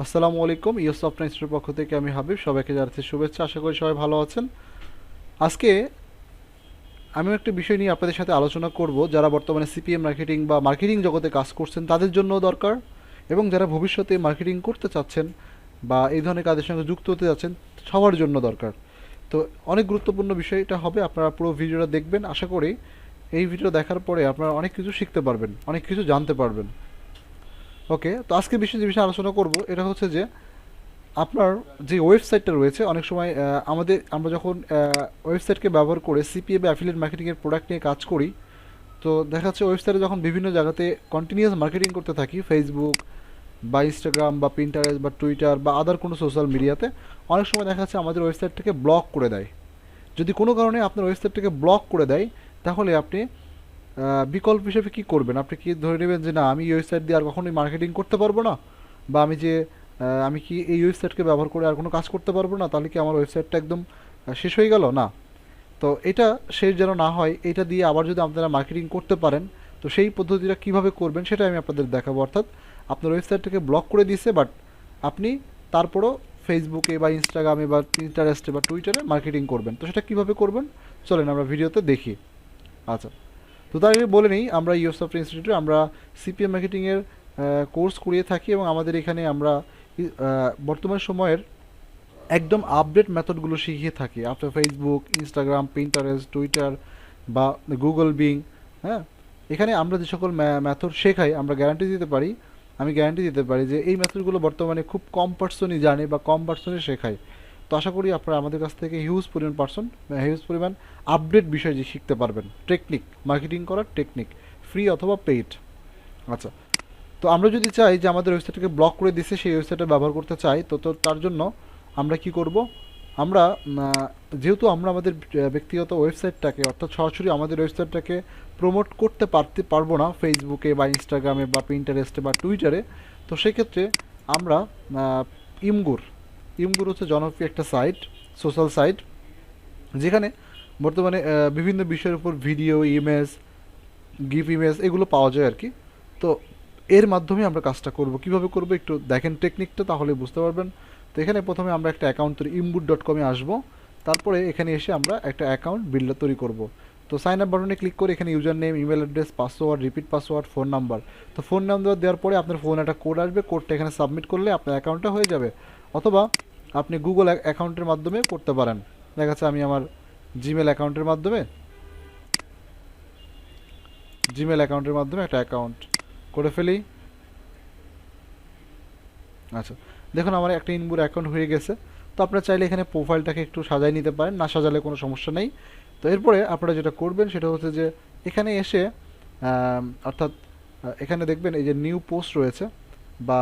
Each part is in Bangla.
আসসালামু আলাইকুম। ইট+থ ইনস্টিটিউটের পক্ষ থেকে আমি হাবিব সবাইকে জানাচ্ছি শুভেচ্ছা। আশা করি সবাই ভালো আছেন। আজকে আমি একটা বিষয় নিয়ে আপনাদের সাথে আলোচনা করব, যারা বর্তমানে সিপিএম মার্কেটিং বা মার্কেটিং জগতে কাজ করছেন তাদের জন্য দরকার, এবং যারা ভবিষ্যতে মার্কেটিং করতে চাচ্ছেন বা এই ধরনের কাজের সঙ্গে যুক্ত হতে যাচ্ছেন সবার জন্য দরকার। তো অনেক গুরুত্বপূর্ণ বিষয়টা হবে, আপনারা পুরো ভিডিওটা দেখবেন। আশা করি এই ভিডিও দেখার পরে আপনারা অনেক কিছু শিখতে পারবেন, অনেক কিছু জানতে পারবেন। ওকে, তো আজকে যে বিষয়ে আলোচনা করব এটা হচ্ছে যে আপনার যে ওয়েবসাইটটা রয়েছে, অনেক সময় আমরা যখন ওয়েবসাইটকে ব্যবহার করে সিপিএ বা অ্যাফিলিয়েট মার্কেটিংয়ের প্রোডাক্ট নিয়ে কাজ করি, তো দেখা যাচ্ছে ওয়েবসাইটে যখন বিভিন্ন জায়গাতে কন্টিনিউয়াস মার্কেটিং করতে থাকি, ফেসবুক বা ইনস্টাগ্রাম বা পিন্টারেস্ট বা টুইটার বা আদার কোনো সোশ্যাল মিডিয়াতে, অনেক সময় দেখা যাচ্ছে আমাদের ওয়েবসাইটটাকে ব্লক করে দেয়। যদি কোনো কারণে আপনার ওয়েবসাইটটাকে ব্লক করে দেয়, তাহলে আপনি বিকল্প হিসেবে কী করবেন? আপনি কি ধরে নেবেন যে না, আমি এই ওয়েবসাইট দিয়ে আর কখনোই মার্কেটিং করতে পারবো না, বা আমি কি এই ওয়েবসাইটকে ব্যবহার করে আর কোনো কাজ করতে পারবো না, তাহলে কি আমার ওয়েবসাইটটা একদম শেষ হয়ে গেল? না। তো এটা শেষ যেন না হয়, এটা দিয়ে আবার যদি আপনারা মার্কেটিং করতে পারেন, তো সেই পদ্ধতিটা কীভাবে করবেন সেটা আমি আপনাদের দেখাবো। অর্থাৎ আপনার ওয়েবসাইটটাকে ব্লক করে দিয়েছে, বাট আপনি তারপরও ফেসবুকে বা ইনস্টাগ্রামে বা পিন্টারেস্টে বা টুইটারে মার্কেটিং করবেন। তো সেটা কীভাবে করবেন চলেন আমরা ভিডিওতে দেখি। আচ্ছা, তো তার আগে বলে নিই, আমরা ইট+থ ইনস্টিটিউটে আমরা সিপিএম মার্কেটিংয়ের কোর্স করিয়ে থাকি, এবং আমাদের এখানে আমরা বর্তমান সময়ের একদম আপডেট মেথডগুলো শিখিয়ে থাকি। আপনার ফেসবুক, ইনস্টাগ্রাম, পিন্টারেস্ট, টুইটার বা গুগল বিং, হ্যাঁ, এখানে আমরা যে সকল মেথড শেখাই, আমি গ্যারান্টি দিতে পারি যে এই মেথডগুলো বর্তমানে খুব কম পার্সনই জানে বা কম পার্সনই শেখায়। তো আশা করি আপনারা আমাদের কাছ থেকে হিউজ পরিমাণ আপডেট বিষয় যে শিখতে পারবেন, টেকনিক, মার্কেটিং করার টেকনিক, ফ্রি অথবা পেইড। আচ্ছা, তো আমরা যদি চাই যে আমাদের ওয়েবসাইটটাকে ব্লক করে দিছে, সেই ওয়েবসাইটটা ব্যবহার করতে চাই, তো তার জন্য আমরা কি করব? আমরা যেহেতু আমরা আমাদের ব্যক্তিগত ওয়েবসাইটটাকে, অর্থাৎ সরাসরি আমাদের ওয়েবসাইটটাকে প্রমোট করতে পারবো না ফেসবুকে বা ইনস্টাগ্রামে বা পিন্টারেস্টে বা টুইটারে, তো সেক্ষেত্রে আমরা ইমগুর ইমগুর হচ্ছে জনপ্রিয় একটা সাইট, সোশ্যাল সাইট, যেখানে বর্তমানে বিভিন্ন বিষয়ের উপর ভিডিও, ইমেজ, গিফ ইমেজ এগুলো পাওয়া যায় আর কি। তো এর মাধ্যমে আমরা কাজটা করব। কিভাবে করব একটু দেখেন টেকনিকটা, তাহলে বুঝতে পারবেন। তো এখানে প্রথমে আমরা একটা অ্যাকাউন্ট তৈরি, imboot.com-এ আসবো। তারপরে এখানে এসে আমরা একটা অ্যাকাউন্ট বিল্ডার তৈরি করব। তো সাইন আপ বাটনে ক্লিক করে এখানে user name, email address, password, repeat password, phone number. তো ফোন নাম্বার দেওয়ার পরে আপনার ফোনে একটা কোড আসবে, কোডটা এখানে সাবমিট করলে আপনার অ্যাকাউন্টটা হয়ে যাবে। অথবা আপনি গুগল অ্যাকাউন্টের মাধ্যমে করতে পারেন। দেখা যাচ্ছে আমি আমার জিমেল অ্যাকাউন্টের মাধ্যমে একটা অ্যাকাউন্ট করে ফেলি। আচ্ছা, দেখুন আমার একটা ইনবুর অ্যাকাউন্ট হয়ে গেছে। তো আপনারা চাইলে এখানে প্রোফাইলটাকে একটু সাজাই নিতে পারেন, না সাজালে কোনো সমস্যা নেই। তো এরপরে আপনারা যেটা করবেন সেটা হচ্ছে যে এখানে এসে অর্থাৎ এখানে দেখবেন এই যে নিউ পোস্ট রয়েছে, বা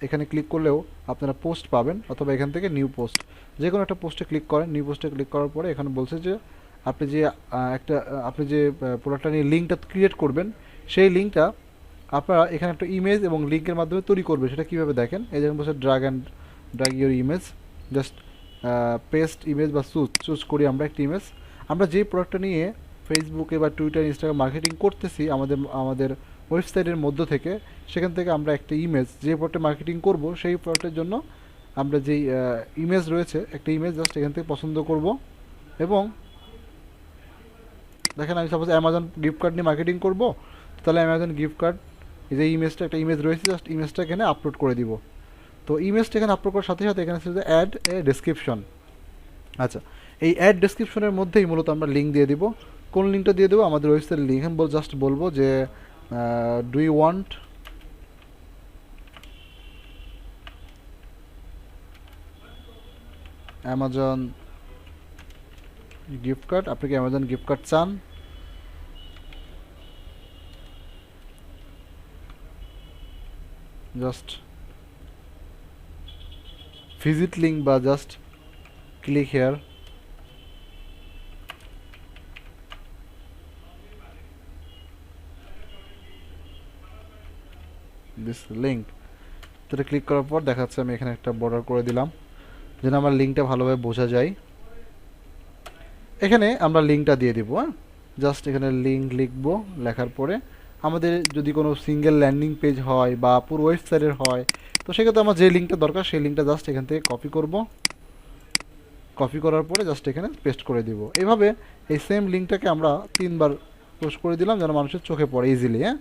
এখানে ক্লিক করলেও আপনারা পোস্ট পাবেন, অথবা এখান থেকে নিউ পোস্ট, যে কোনো একটা পোস্টে ক্লিক করেন। নিউ পোস্টে ক্লিক করার পরে এখানে বলছে যে আপনি যে প্রোডাক্টটা নিয়ে লিঙ্কটা ক্রিয়েট করবেন, সেই লিঙ্কটা আপনারা এখানে একটা ইমেজ এবং লিঙ্কের মাধ্যমে তৈরি করবে। সেটা কীভাবে দেখেন, এই যেমন বলছে drag your image, just paste image বা চুজ করি আমরা একটা ইমেজ। আমরা যেই প্রোডাক্টটা নিয়ে ফেসবুকে বা টুইটার, ইনস্টাগ্রাম মার্কেটিং করতেছি আমাদের ওয়েবসাইটের মধ্য থেকে, সেখান থেকে আমরা একটা ইমেজ, যে প্রোডাক্টে মার্কেটিং করব সেই প্রোডাক্টের জন্য আমরা যেই ইমেজ রয়েছে, একটা ইমেজ জাস্ট এখান থেকে পছন্দ করব। এবং দেখেন আমি সাপোজ অ্যামাজন গিফট কার্ড নিয়ে মার্কেটিং করব, তাহলে অ্যামাজন গিফট কার্ড, এই যে একটা ইমেজ রয়েছে, জাস্ট ইমেজটা এখানে আপলোড করে দিব। তো ইমেজটা এখানে আপলোড করার সাথে সাথে এখানে আছে অ্যাড এ ডেসক্রিপশন। আচ্ছা, এই অ্যাড ডেসক্রিপশনের মধ্যেই মূলত আমরা লিঙ্ক দিয়ে দিব। কোন লিঙ্কটা দিয়ে দেবো? আমাদের ওয়েবসাইটের লিঙ্ক। আমি জাস্ট বলবো যে do you want Amazon gift card, আপনি কি অ্যামাজন গিফট কার্ড চান? জাস্ট ভিজিট লিঙ্ক বা just click here. This link, তো ক্লিক করার পর দেখা যাচ্ছে আমি এখানে একটা বর্ডার করে দিলাম যেন আমার লিঙ্কটা ভালোভাবে বোঝা যায়। এখানে আমরা লিঙ্কটা দিয়ে দিব। জাস্ট এখানে লিঙ্ক লিখবো, লেখার পরে আমাদের যদি কোনো সিঙ্গেল ল্যান্ডিং পেজ হয় বা পুরো ওয়েবসাইটের হয়, তো তো সেক্ষেত্রে আমার যে লিঙ্কটা দরকার সেই লিঙ্কটা জাস্ট এখান থেকে কপি করব, কপি করার পরে জাস্ট এখানে পেস্ট করে দিব। এইভাবে এই সেম লিঙ্কটাকে আমরা 3বার পোস্ট করে দিলাম যেন মানুষের চোখে পড়ে ইজিলি। হ্যাঁ,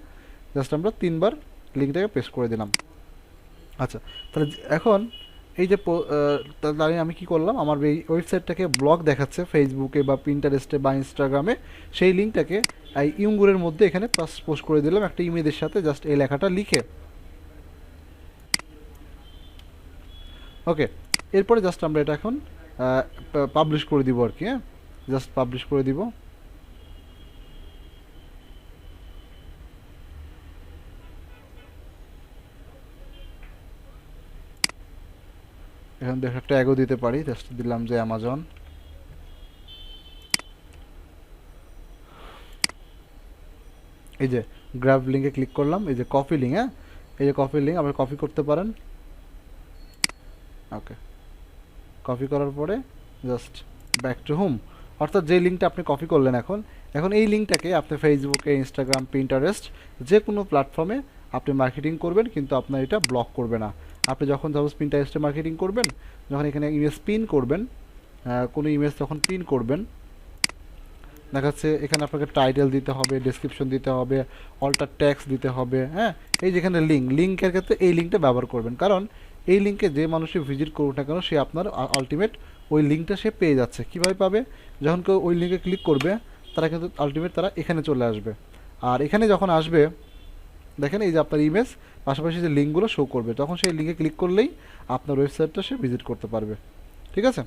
জাস্ট আমরা 3বার লিঙ্কটাকে পেস্ট করে দিলাম। আচ্ছা, তাহলে এখন এই যে তাহলে আমি কি করলাম, আমার এই ওয়েবসাইটটাকে ব্লগ দেখাচ্ছে ফেসবুকে বা পিন্টারেস্টে বা ইনস্টাগ্রামে, সেই লিঙ্কটাকে এই ইমগুরের মধ্যে এখানে পোস্ট করে দিলাম একটা ইমেজের সাথে জাস্ট এই লেখাটা লিখে। ওকে, এরপরে জাস্ট আমরা এটা এখন পাবলিশ করে দিব আর কি। হ্যাঁ, জাস্ট পাবলিশ করে দিব। এখান থেকে একটা ট্যাগও দিতে পারি, জাস্ট দিলাম যে অ্যামাজন। এই যে গ্র্যাব লিঙ্কে ক্লিক করলাম, এই যে কপি লিঙ্ক। হ্যাঁ, এই যে কপি লিঙ্ক আপনি কপি করতে পারেন। ওকে, কপি করার পরে জাস্ট ব্যাক টু হোম, অর্থাৎ যে লিঙ্কটা আপনি কপি করলেন এখন এখন এই লিঙ্কটাকে আপনি ফেসবুকে, ইনস্টাগ্রাম, পিন্টারেস্ট যে কোনো প্ল্যাটফর্মে আপনি মার্কেটিং করবেন, কিন্তু আপনার এটা ব্লক করবে না। আপনি যখন সাপোজ পিন্টারেস্টে মার্কেটিং করবেন, যখন এখানে ইমেজ পিন করবেন, কোনো ইমেজ যখন পিন করবেন, দেখা যাচ্ছে এখানে আপনাকে টাইটেল দিতে হবে, ডেসক্রিপশন দিতে হবে, অল্টার ট্যাক্স দিতে হবে। হ্যাঁ, এই যেখানে লিঙ্কের ক্ষেত্রে এই লিঙ্কটা ব্যবহার করবেন, কারণ এই লিঙ্কে যে মানুষই ভিজিট করুক না কেন সে আপনার আলটিমেট ওই লিঙ্কটা সে পেয়ে যাচ্ছে। কীভাবে পাবে? যখন কেউ ওই লিঙ্কে ক্লিক করবে তারা কিন্তু আলটিমেট তারা এখানে চলে আসবে। আর এখানে যখন আসবে দেখেন এই যে আপনার ইমেজ পাশাপাশি যে লিঙ্কগুলো শো করবে, তখন সেই লিঙ্কে ক্লিক করলেই আপনার ওয়েবসাইটটা সে ভিজিট করতে পারবে। ঠিক আছে,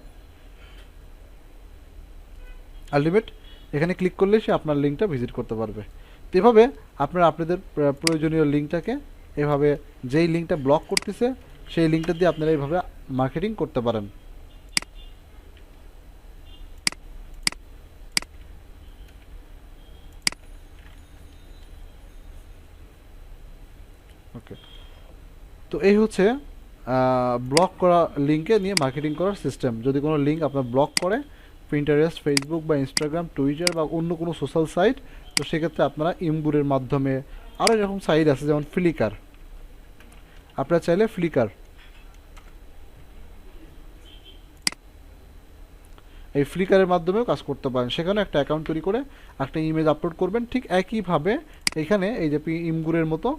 আলটিমেট এখানে ক্লিক করলেই সে আপনার লিঙ্কটা ভিজিট করতে পারবে। তো এভাবে আপনারা আপনাদের প্রয়োজনীয় লিঙ্কটাকে এভাবে যেই লিঙ্কটা ব্লক করতেছে সেই লিঙ্কটা দিয়ে আপনারা এইভাবে মার্কেটিং করতে পারেন। ওকে, তো এই হচ্ছে ব্লক করা লিঙ্কে নিয়ে মার্কেটিং করার সিস্টেম। যদি কোনো লিঙ্ক আপনার ব্লক করে পিন্টারেস্ট, ফেসবুক বা ইনস্টাগ্রাম, টুইটার বা অন্য কোনো সোশ্যাল সাইট, তো সেক্ষেত্রে আপনারা ইমগুরের মাধ্যমে, আরও এরকম সাইট আছে যেমন ফ্লিকার, আপনারা চাইলে ফ্লিকার, এই ফ্লিকারের মাধ্যমেও কাজ করতে পারেন। সেখানে একটা অ্যাকাউন্ট তৈরি করে একটা ইমেজ আপলোড করবেন, ঠিক একইভাবে এখানে এই যে ইমগুরের মতো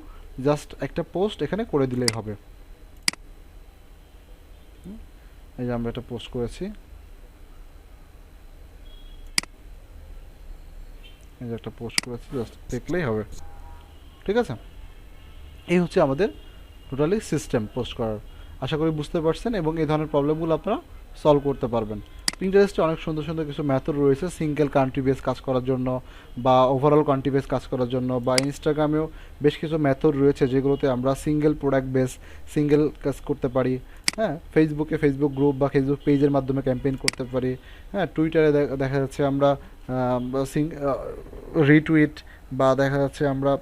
জাস্ট একটা পোস্ট এখানে করে দিলেই হবে। এই যে আমরা একটা পোস্ট করেছি, এই যে একটা পোস্ট করেছি, জাস্ট দেখলেই হবে। ঠিক আছে, এই হচ্ছে আমাদের টোটালি সিস্টেম পোস্ট করার। আশা করি বুঝতে পারছেন এবং এই ধরনের প্রবলেমগুলো আপনারা সলভ করতে পারবেন। পিন্টারেস্টে অনেক সুন্দর সুন্দর কিছু মেথড রয়েছে সিঙ্গেল কান্ট্রি বেস কাজ করার জন্য বা ওভারঅল কান্ট্রি বেস কাজ করার জন্য, বা ইনস্টাগ্রামেও বেশ কিছু মেথড রয়েছে যেগুলোতে আমরা সিঙ্গেল প্রোডাক্ট বেস সিঙ্গেল কাজ করতে পারি। হ্যাঁ, ফেসবুকে ফেসবুক গ্রুপ বা ফেসবুক পেজের মাধ্যমে ক্যাম্পেইন করতে পারি। হ্যাঁ, টুইটারে দেখা যাচ্ছে আমরা রিটুইট বা দেখা যাচ্ছে আমরা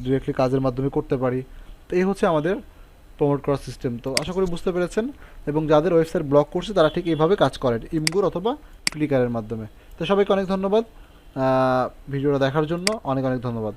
ডিরেক্টলি কাজের মাধ্যমে করতে পারি। তো এই হচ্ছে আমাদের প্রমোট করার সিস্টেম। তো আশা করি বুঝতে পেরেছেন, এবং যাদের ওয়েবসাইট ব্লক করছে তারা ঠিক এইভাবে কাজ করেন ইমগুর অথবা ফ্লিকারের মাধ্যমে। তো সবাইকে অনেক ধন্যবাদ ভিডিওটা দেখার জন্য, অনেক অনেক ধন্যবাদ।